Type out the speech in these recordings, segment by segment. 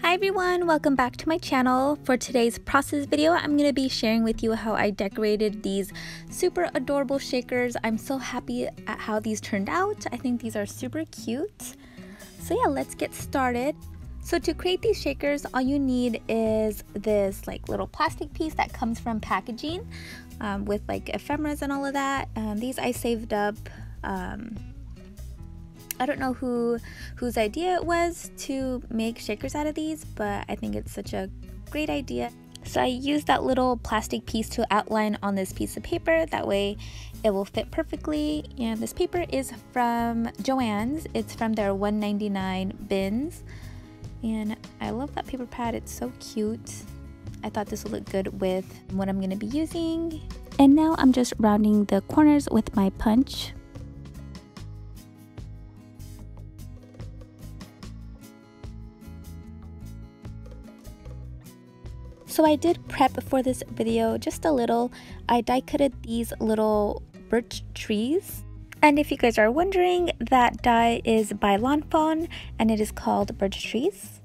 Hi everyone, welcome back to my channel. For today's process video, I'm going to be sharing with you how I decorated these super adorable shakers. I'm so happy at how these turned out. I think these are super cute. So yeah, let's get started. So to create these shakers, all you need is this little plastic piece that comes from packaging with ephemeras and all of that. These I saved up. I don't know whose idea it was to make shakers out of these, but I think it's such a great idea. So I used that little plastic piece to outline on this piece of paper. That way it will fit perfectly. And this paper is from Joann's. It's from their $1.99 bins. And I love that paper pad. It's so cute. I thought this would look good with what I'm going to be using. And now I'm just rounding the corners with my punch. So I did prep for this video just a little. I die cutted these little birch trees. And if you guys are wondering, that die is by Lawn Fawn and it is called Birch Trees.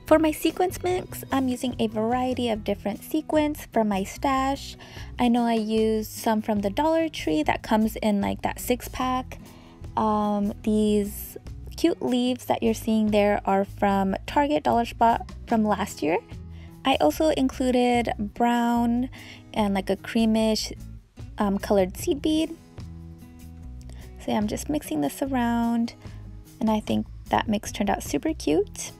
For my sequence mix, I'm using a variety of different sequins from my stash. I know I used some from the Dollar Tree that comes in that 6-pack. These cute leaves that you're seeing there are from Target Dollar Spot from last year. I also included brown and a creamish colored seed bead. So yeah, I'm just mixing this around and I think that mix turned out super cute.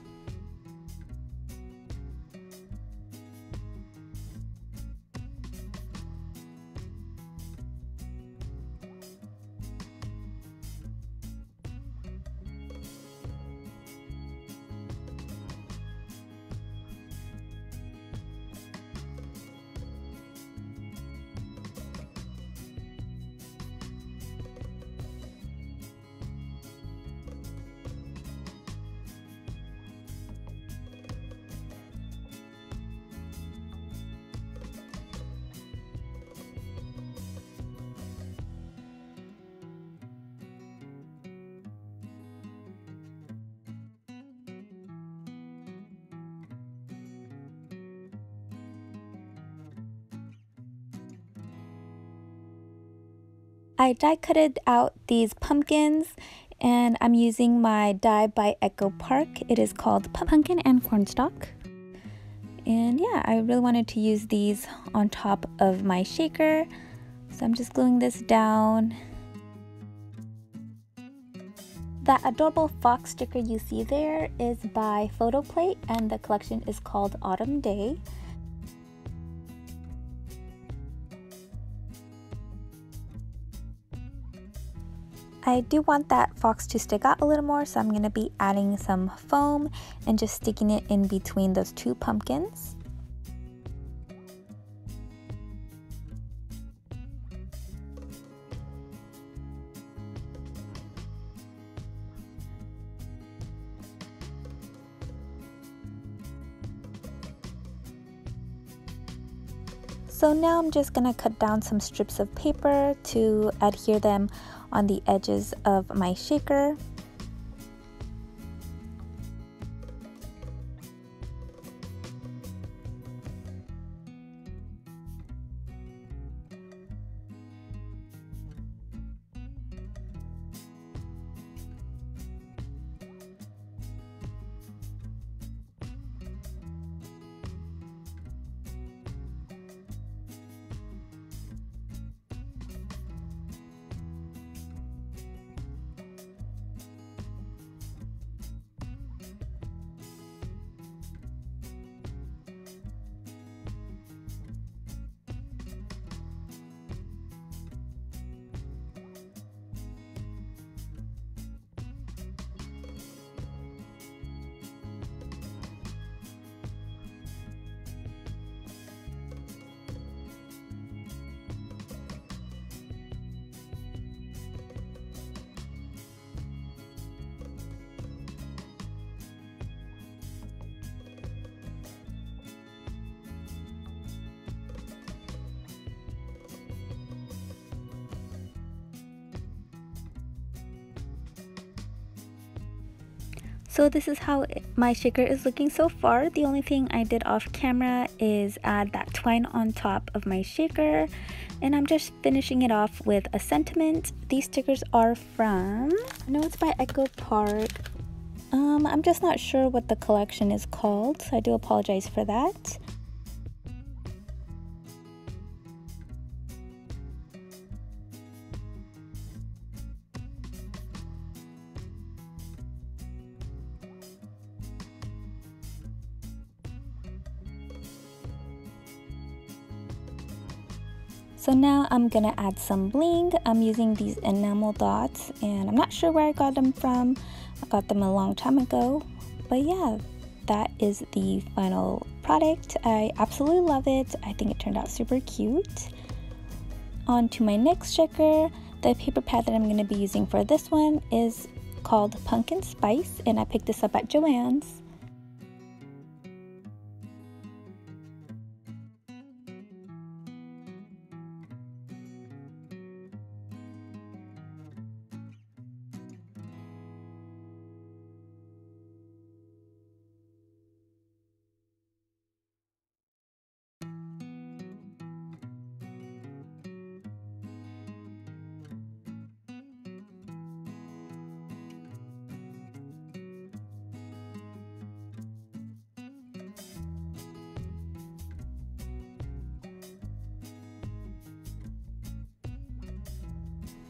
I die cutted out these pumpkins and I'm using my die by Echo Park. It is called Pumpkin and Cornstalk. And yeah, I really wanted to use these on top of my shaker. So I'm just gluing this down. That adorable fox sticker you see there is by Photoplate and the collection is called Autumn Day. I do want that fox to stick out a little more, so I'm going to be adding some foam and just sticking it in between those two pumpkins. So now I'm just going to cut down some strips of paper to adhere them on the edges of my shaker. So this is how my shaker is looking so far. The only thing I did off camera is add that twine on top of my shaker, and I'm just finishing it off with a sentiment. These stickers are from, I know it's by Echo Park. I'm just not sure what the collection is called, so I do apologize for that. So now I'm gonna add some bling. I'm using these enamel dots, and I'm not sure where I got them from. I got them a long time ago, but yeah, that is the final product. I absolutely love it. I think it turned out super cute. On to my next sticker. The paper pad that I'm gonna be using for this one is called Pumpkin Spice, and I picked this up at Joann's.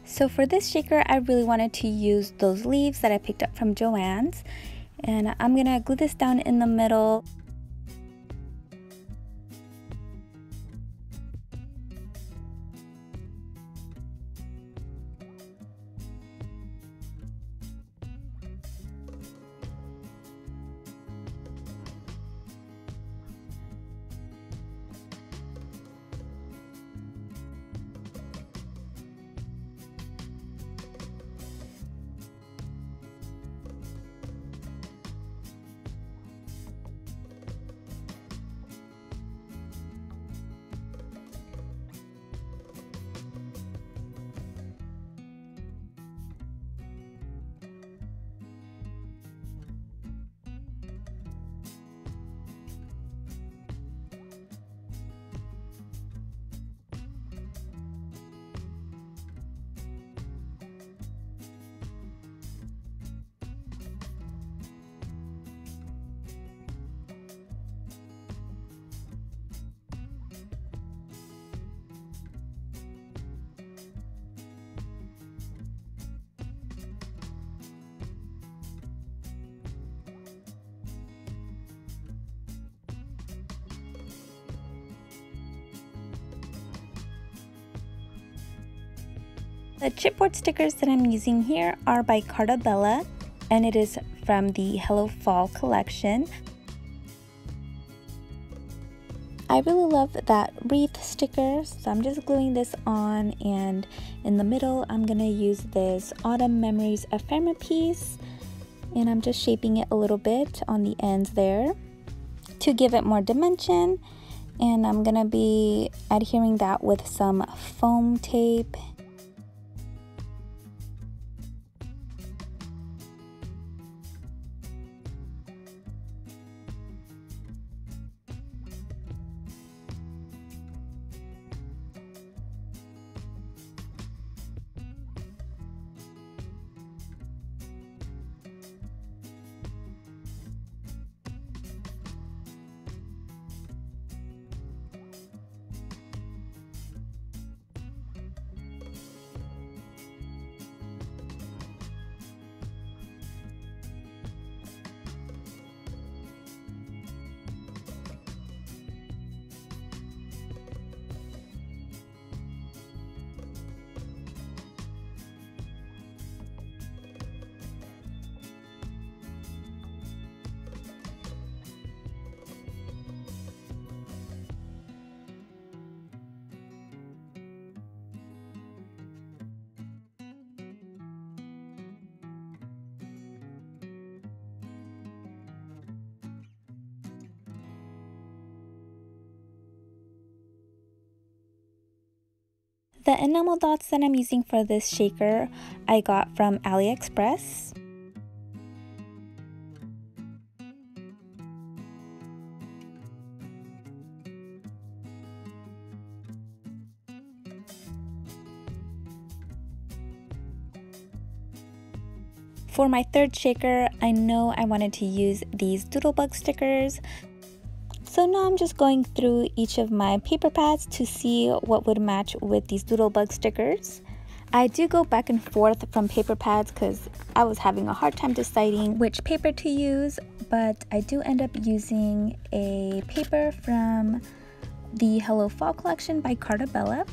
So for this shaker, I really wanted to use those leaves that I picked up from Joann's, and I'm gonna glue this down in the middle. The chipboard stickers that I'm using here are by Carta Bella, and it is from the Hello Fall collection. I really love that wreath sticker, so I'm just gluing this on, and in the middle I'm gonna use this Autumn Memories ephemera piece, and I'm just shaping it a little bit on the ends there to give it more dimension, and I'm gonna be adhering that with some foam tape. The enamel dots that I'm using for this shaker I got from AliExpress. For my third shaker, I know I wanted to use these Doodlebug stickers. So now I'm just going through each of my paper pads to see what would match with these Doodlebug stickers. I do go back and forth from paper pads because I was having a hard time deciding which paper to use, but I do end up using a paper from the Hello Fall collection by Carta Bella.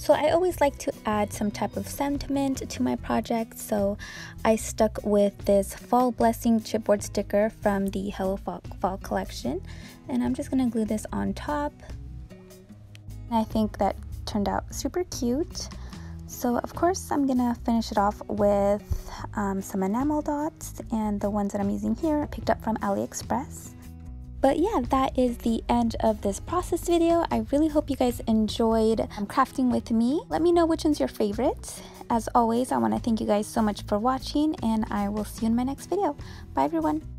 So I always like to add some type of sentiment to my project, so I stuck with this Fall Blessing chipboard sticker from the Hello Fall collection, and I'm just gonna glue this on top. I think that turned out super cute. So of course I'm gonna finish it off with some enamel dots, and the ones that I'm using here I picked up from AliExpress. But yeah, that is the end of this process video. I really hope you guys enjoyed crafting with me. Let me know which one's your favorite. As always, I want to thank you guys so much for watching, and I will see you in my next video. Bye everyone.